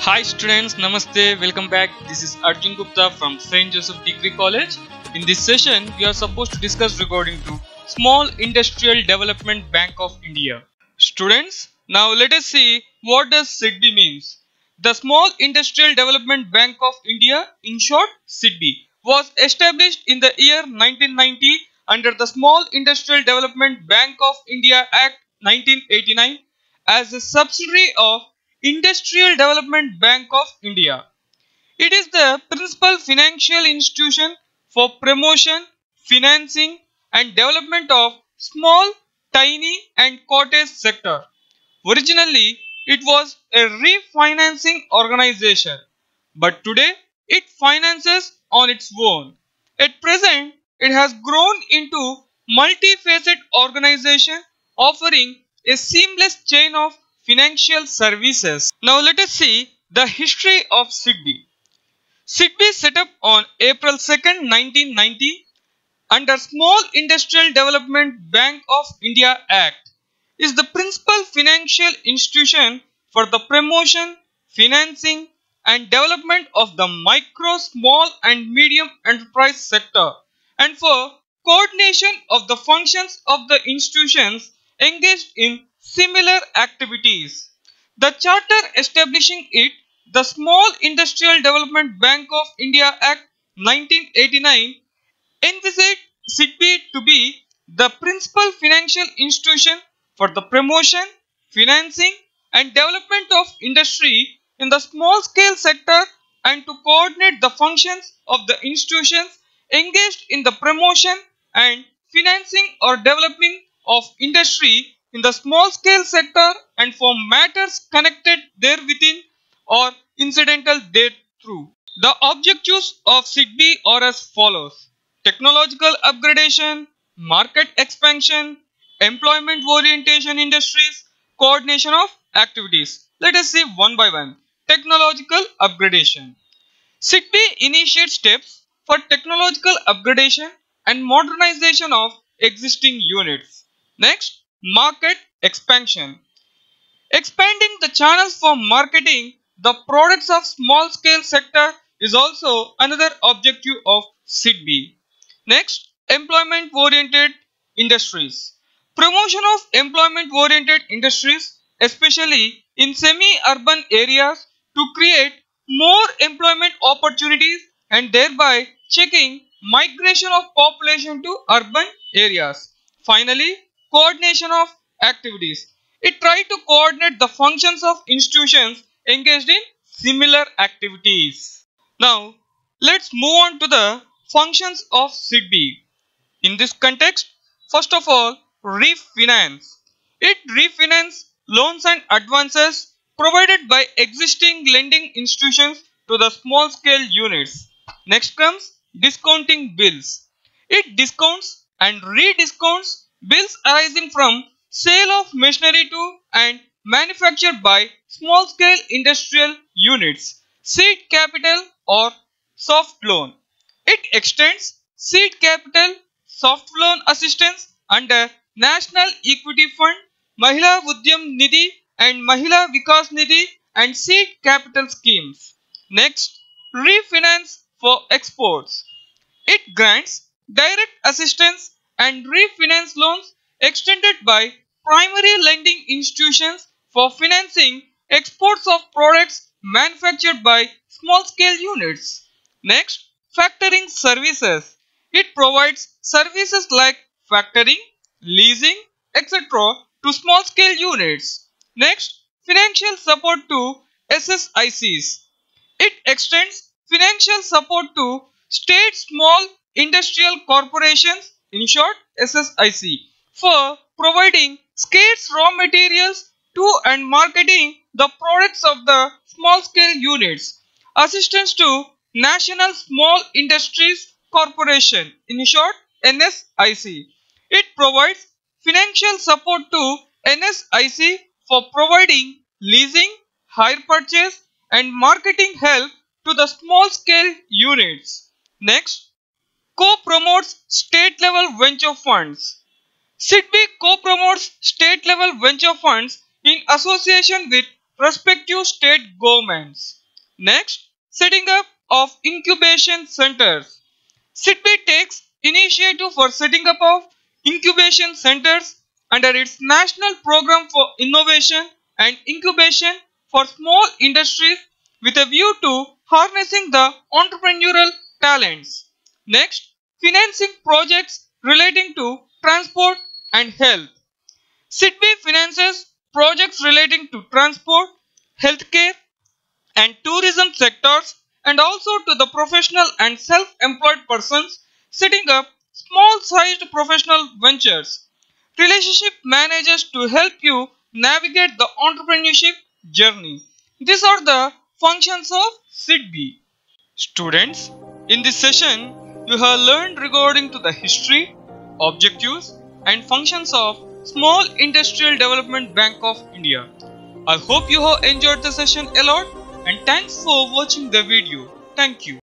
Hi students, Namaste, welcome back. This is Arjun Gupta from St. Joseph Degree College. In this session, we are supposed to discuss regarding to Small Industrial Development Bank of India. Students, now let us see what does SIDBI means. The Small Industrial Development Bank of India, in short SIDBI, was established in the year 1990 under the Small Industrial Development Bank of India Act 1989 as a subsidiary of Industrial Development Bank of India. It is the principal financial institution for promotion, financing and development of small, tiny and cottage sector. Originally, it was a refinancing organization, but today it finances on its own. At present, it has grown into multifaceted organization offering a seamless chain of financial services. Now let us see the history of SIDBI. SIDBI set up on April 2nd, 1990 under Small Industrial Development Bank of India Act is the principal financial institution for the promotion, financing and development of the micro, small and medium enterprise sector and for coordination of the functions of the institutions engaged in similar activities. The charter establishing it, the Small Industrial Development Bank of India Act 1989, envisaged SIDBI to be the principal financial institution for the promotion, financing and development of industry in the small scale sector and to coordinate the functions of the institutions engaged in the promotion and financing or developing of industry in the small scale sector and for matters connected therewithin or incidental thereto. The objectives of SIDBI are as follows: technological upgradation, market expansion, employment orientation industries, coordination of activities. Let us see one by one. Technological upgradation. SIDBI initiates steps for technological upgradation and modernization of existing units. Next, market expansion. Expanding the channels for marketing the products of small scale sector is also another objective of SIDBI. Next, employment oriented industries. Promotion of employment oriented industries, especially in semi-urban areas to create more employment opportunities and thereby checking migration of population to urban areas. Finally, coordination of activities. It tries to coordinate the functions of institutions engaged in similar activities. Now, let's move on to the functions of SIDBI. In this context, first of all, refinance. It refinances loans and advances provided by existing lending institutions to the small scale units. Next comes discounting bills. It discounts and rediscounts bills arising from sale of machinery to and manufactured by small scale industrial units, seed capital or soft loan. It extends seed capital, soft loan assistance under National Equity Fund, Mahila Udyam Nidhi and Mahila Vikas Nidhi and seed capital schemes. Next, refinance for exports. It grants direct assistance and refinance loans extended by primary lending institutions for financing exports of products manufactured by small scale units. Next, factoring services. It provides services like factoring, leasing, etc. to small scale units. Next, financial support to SSICs. It extends financial support to state small industrial corporations in short SSIC, for providing scarce raw materials to and marketing the products of the small scale units. Assistance to National Small Industries Corporation, in short NSIC. It provides financial support to NSIC for providing leasing, hire purchase and marketing help to the small scale units. Next, co-promotes state level venture funds. SIDBI co-promotes state level venture funds in association with respective state governments. Next, setting up of incubation centers. SIDBI takes initiative for setting up of incubation centers under its National Program for Innovation and Incubation for Small Industries with a view to harnessing the entrepreneurial talents. Next, financing projects relating to transport and health. SIDBI finances projects relating to transport, healthcare, and tourism sectors, and also to the professional and self-employed persons setting up small-sized professional ventures. Relationship managers to help you navigate the entrepreneurship journey. These are the functions of SIDBI. Students, in this session, you have learned regarding to the history, objectives, and functions of Small Industrial Development Bank of India. I hope you have enjoyed the session a lot, and thanks for watching the video. Thank you.